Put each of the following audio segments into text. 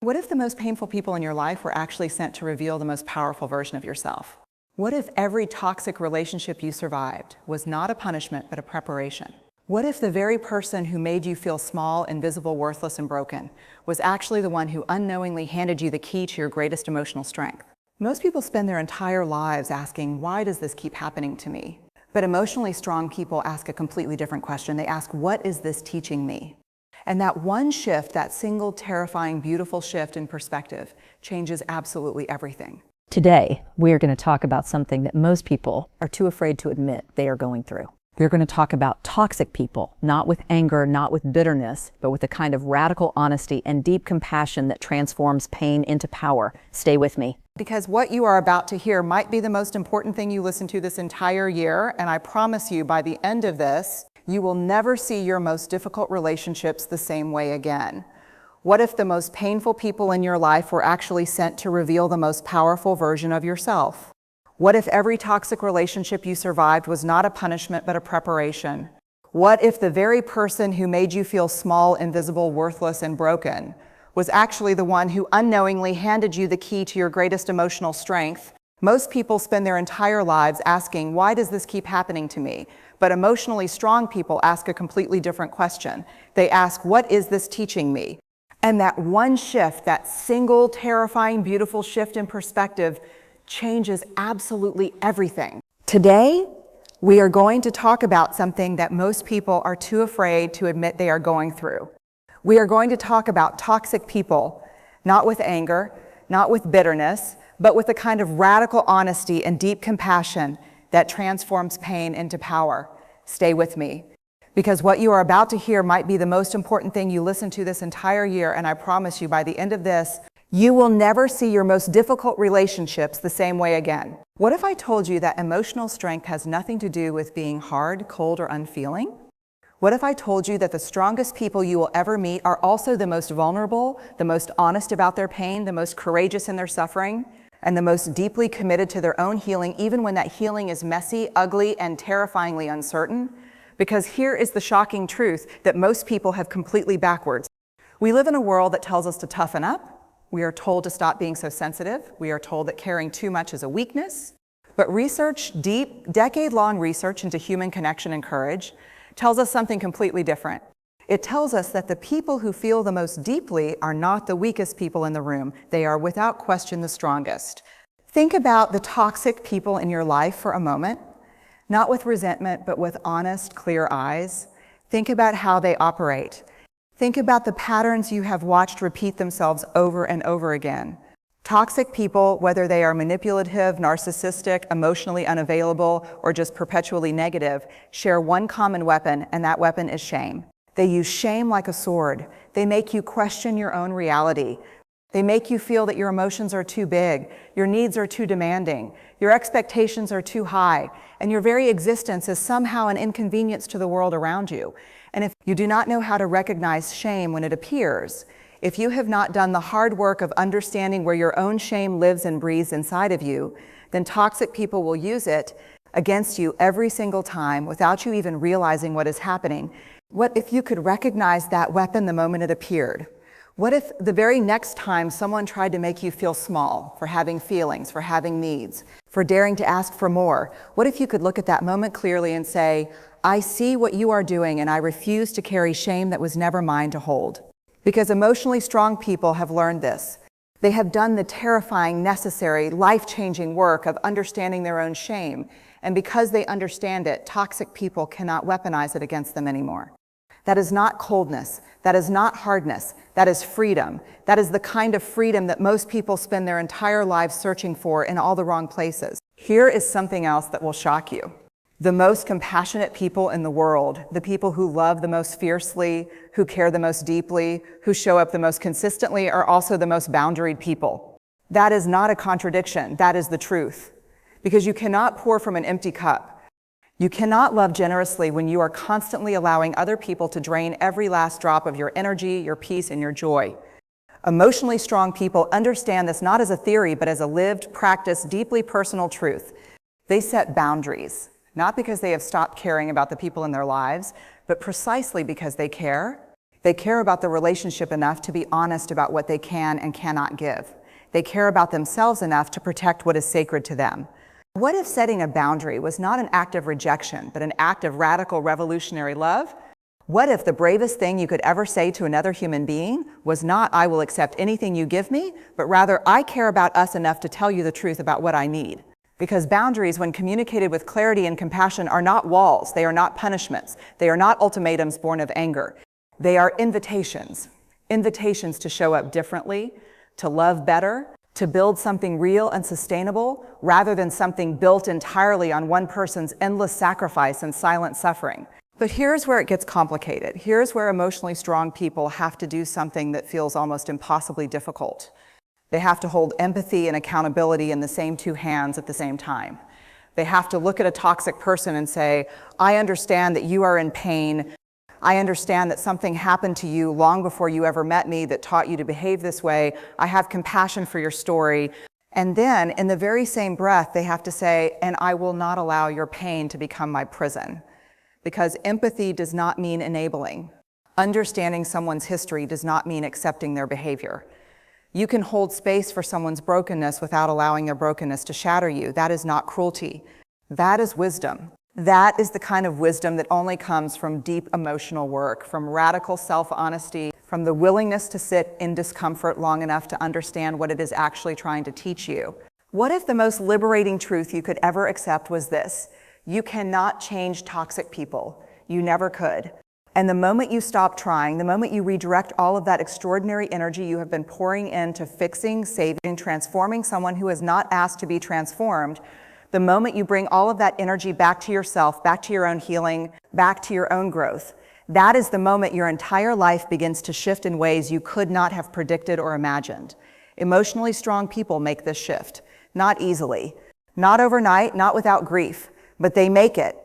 What if the most painful people in your life were actually sent to reveal the most powerful version of yourself? What if every toxic relationship you survived was not a punishment, but a preparation? What if the very person who made you feel small, invisible, worthless, and broken was actually the one who unknowingly handed you the key to your greatest emotional strength? Most people spend their entire lives asking, why does this keep happening to me? But emotionally strong people ask a completely different question. They ask, what is this teaching me? And that one shift, that single, terrifying, beautiful shift in perspective, changes absolutely everything. Today, we are going to talk about something that most people are too afraid to admit they are going through. We're going to talk about toxic people, not with anger, not with bitterness, but with a kind of radical honesty and deep compassion that transforms pain into power. Stay with me. Because what you are about to hear might be the most important thing you listen to this entire year, and I promise you, by the end of this, you will never see your most difficult relationships the same way again. What if the most painful people in your life were actually sent to reveal the most powerful version of yourself? What if every toxic relationship you survived was not a punishment, but a preparation? What if the very person who made you feel small, invisible, worthless, and broken was actually the one who unknowingly handed you the key to your greatest emotional strength? Most people spend their entire lives asking, why does this keep happening to me? But emotionally strong people ask a completely different question. They ask, what is this teaching me? And that one shift, that single, terrifying, beautiful shift in perspective changes absolutely everything. Today, we are going to talk about something that most people are too afraid to admit they are going through. We are going to talk about toxic people, not with anger, not with bitterness, but with a kind of radical honesty and deep compassion that transforms pain into power. Stay with me, because what you are about to hear might be the most important thing you listen to this entire year, and I promise you, by the end of this, you will never see your most difficult relationships the same way again. What if I told you that emotional strength has nothing to do with being hard, cold, or unfeeling? What if I told you that the strongest people you will ever meet are also the most vulnerable, the most honest about their pain, the most courageous in their suffering, and the most deeply committed to their own healing, even when that healing is messy, ugly, and terrifyingly uncertain? Because here is the shocking truth that most people have completely backwards. We live in a world that tells us to toughen up. We are told to stop being so sensitive. We are told that caring too much is a weakness. But research, deep, decade-long research into human connection and courage, tells us something completely different. It tells us that the people who feel the most deeply are not the weakest people in the room. They are without question the strongest. Think about the toxic people in your life for a moment, not with resentment, but with honest, clear eyes. Think about how they operate. Think about the patterns you have watched repeat themselves over and over again. Toxic people, whether they are manipulative, narcissistic, emotionally unavailable, or just perpetually negative, share one common weapon, and that weapon is shame. They use shame like a sword. They make you question your own reality. They make you feel that your emotions are too big, your needs are too demanding, your expectations are too high, and your very existence is somehow an inconvenience to the world around you. And if you do not know how to recognize shame when it appears, if you have not done the hard work of understanding where your own shame lives and breathes inside of you, then toxic people will use it against you every single time without you even realizing what is happening. What if you could recognize that weapon the moment it appeared? What if the very next time someone tried to make you feel small for having feelings, for having needs, for daring to ask for more? What if you could look at that moment clearly and say, I see what you are doing and I refuse to carry shame that was never mine to hold? Because emotionally strong people have learned this. They have done the terrifying, necessary, life-changing work of understanding their own shame. And because they understand it, toxic people cannot weaponize it against them anymore. That is not coldness. That is not hardness. That is freedom. That is the kind of freedom that most people spend their entire lives searching for in all the wrong places. Here is something else that will shock you. The most compassionate people in the world, the people who love the most fiercely, who care the most deeply, who show up the most consistently, are also the most boundaried people. That is not a contradiction. That is the truth. Because you cannot pour from an empty cup. You cannot love generously when you are constantly allowing other people to drain every last drop of your energy, your peace, and your joy. Emotionally strong people understand this not as a theory, but as a lived, practiced, deeply personal truth. They set boundaries, not because they have stopped caring about the people in their lives, but precisely because they care. They care about the relationship enough to be honest about what they can and cannot give. They care about themselves enough to protect what is sacred to them. What if setting a boundary was not an act of rejection, but an act of radical revolutionary love? What if the bravest thing you could ever say to another human being was not, "I will accept anything you give me," but rather, "I care about us enough to tell you the truth about what I need"? Because boundaries, when communicated with clarity and compassion, are not walls, they are not punishments, they are not ultimatums born of anger. They are invitations. Invitations to show up differently, to love better, to build something real and sustainable, rather than something built entirely on one person's endless sacrifice and silent suffering. But here's where it gets complicated. Here's where emotionally strong people have to do something that feels almost impossibly difficult. They have to hold empathy and accountability in the same two hands at the same time. They have to look at a toxic person and say, "I understand that you are in pain. I understand that something happened to you long before you ever met me that taught you to behave this way. I have compassion for your story." And then, in the very same breath, they have to say, "And I will not allow your pain to become my prison." Because empathy does not mean enabling. Understanding someone's history does not mean accepting their behavior. You can hold space for someone's brokenness without allowing their brokenness to shatter you. That is not cruelty. That is wisdom. That is the kind of wisdom that only comes from deep emotional work, from radical self-honesty, from the willingness to sit in discomfort long enough to understand what it is actually trying to teach you. What if the most liberating truth you could ever accept was this? You cannot change toxic people. You never could. And the moment you stop trying, the moment you redirect all of that extraordinary energy you have been pouring into fixing, saving, transforming someone who is not asked to be transformed, the moment you bring all of that energy back to yourself, back to your own healing, back to your own growth, that is the moment your entire life begins to shift in ways you could not have predicted or imagined. Emotionally strong people make this shift. Not easily, not overnight, not without grief, but they make it.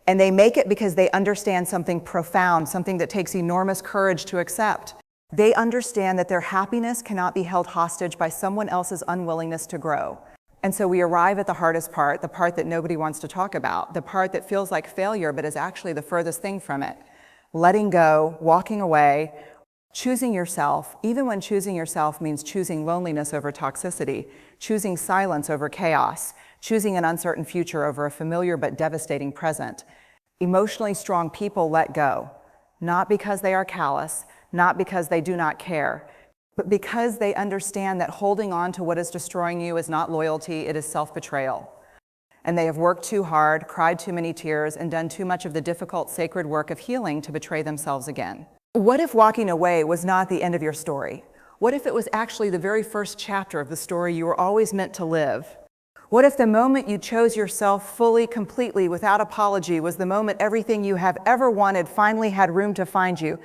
And they make it because they understand something profound, something that takes enormous courage to accept. They understand that their happiness cannot be held hostage by someone else's unwillingness to grow. And so we arrive at the hardest part, the part that nobody wants to talk about, the part that feels like failure but is actually the furthest thing from it. Letting go, walking away, choosing yourself, even when choosing yourself means choosing loneliness over toxicity, choosing silence over chaos, choosing an uncertain future over a familiar but devastating present. Emotionally strong people let go, not because they are callous, not because they do not care, but because they understand that holding on to what is destroying you is not loyalty, it is self-betrayal. And they have worked too hard, cried too many tears, and done too much of the difficult, sacred work of healing to betray themselves again. What if walking away was not the end of your story? What if it was actually the very first chapter of the story you were always meant to live? What if the moment you chose yourself fully, completely, without apology was the moment everything you have ever wanted finally had room to find you?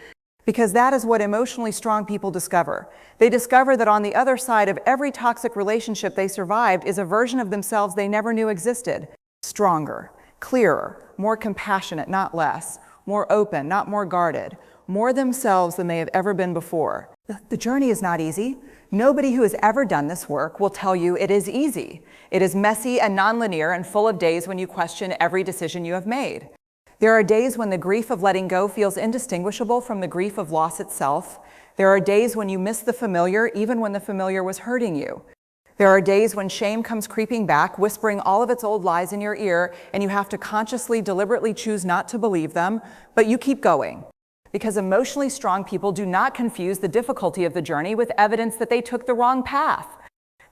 Because that is what emotionally strong people discover. They discover that on the other side of every toxic relationship they survived is a version of themselves they never knew existed. Stronger, clearer, more compassionate, not less, more open, not more guarded, more themselves than they have ever been before. The journey is not easy. Nobody who has ever done this work will tell you it is easy. It is messy and nonlinear and full of days when you question every decision you have made. There are days when the grief of letting go feels indistinguishable from the grief of loss itself. There are days when you miss the familiar, even when the familiar was hurting you. There are days when shame comes creeping back, whispering all of its old lies in your ear, and you have to consciously, deliberately choose not to believe them, but you keep going. Because emotionally strong people do not confuse the difficulty of the journey with evidence that they took the wrong path.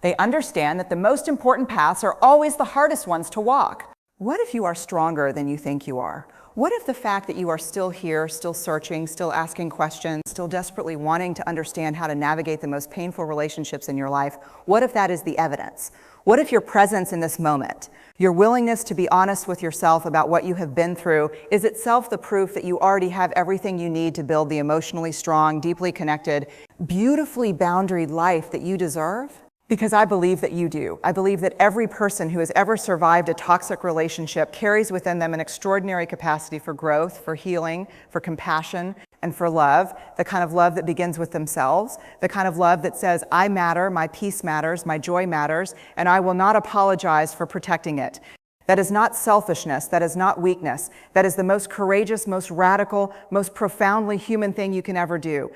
They understand that the most important paths are always the hardest ones to walk. What if you are stronger than you think you are? What if the fact that you are still here, still searching, still asking questions, still desperately wanting to understand how to navigate the most painful relationships in your life, what if that is the evidence? What if your presence in this moment, your willingness to be honest with yourself about what you have been through, is itself the proof that you already have everything you need to build the emotionally strong, deeply connected, beautifully boundaried life that you deserve? Because I believe that you do. I believe that every person who has ever survived a toxic relationship carries within them an extraordinary capacity for growth, for healing, for compassion, and for love, the kind of love that begins with themselves, the kind of love that says, I matter, my peace matters, my joy matters, and I will not apologize for protecting it. That is not selfishness. That is not weakness. That is the most courageous, most radical, most profoundly human thing you can ever do.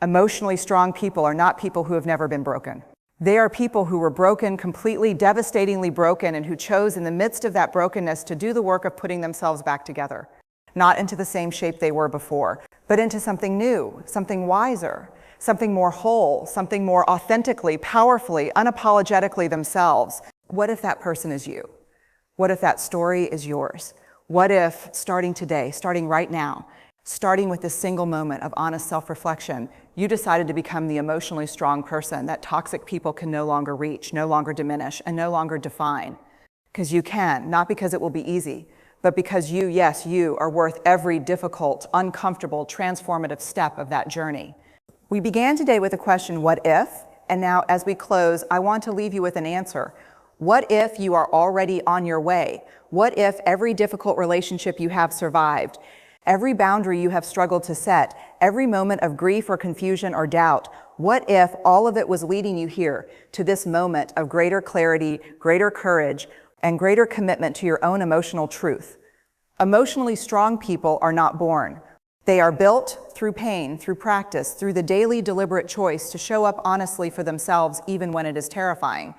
Emotionally strong people are not people who have never been broken. They are people who were broken, completely, devastatingly broken, and who chose in the midst of that brokenness to do the work of putting themselves back together. Not into the same shape they were before, but into something new, something wiser, something more whole, something more authentically, powerfully, unapologetically themselves. What if that person is you? What if that story is yours? What if, starting today, starting right now, starting with this single moment of honest self-reflection, you decided to become the emotionally strong person that toxic people can no longer reach, no longer diminish, and no longer define? Because you can, not because it will be easy, but because you, yes, you are worth every difficult, uncomfortable, transformative step of that journey. We began today with a question, what if? And now as we close, I want to leave you with an answer. What if you are already on your way? What if every difficult relationship you have survived, every boundary you have struggled to set, every moment of grief or confusion or doubt, what if all of it was leading you here to this moment of greater clarity, greater courage, and greater commitment to your own emotional truth? Emotionally strong people are not born. They are built through pain, through practice, through the daily deliberate choice to show up honestly for themselves even when it is terrifying.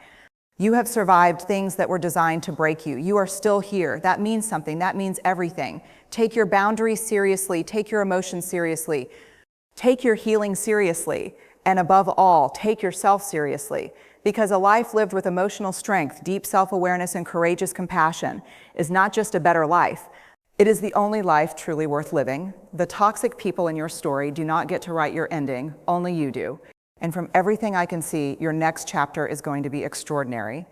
You have survived things that were designed to break you. You are still here. That means something. That means everything. Take your boundaries seriously. Take your emotions seriously. Take your healing seriously. And above all, take yourself seriously. Because a life lived with emotional strength, deep self-awareness, and courageous compassion is not just a better life. It is the only life truly worth living. The toxic people in your story do not get to write your ending. Only you do. And from everything I can see, your next chapter is going to be extraordinary.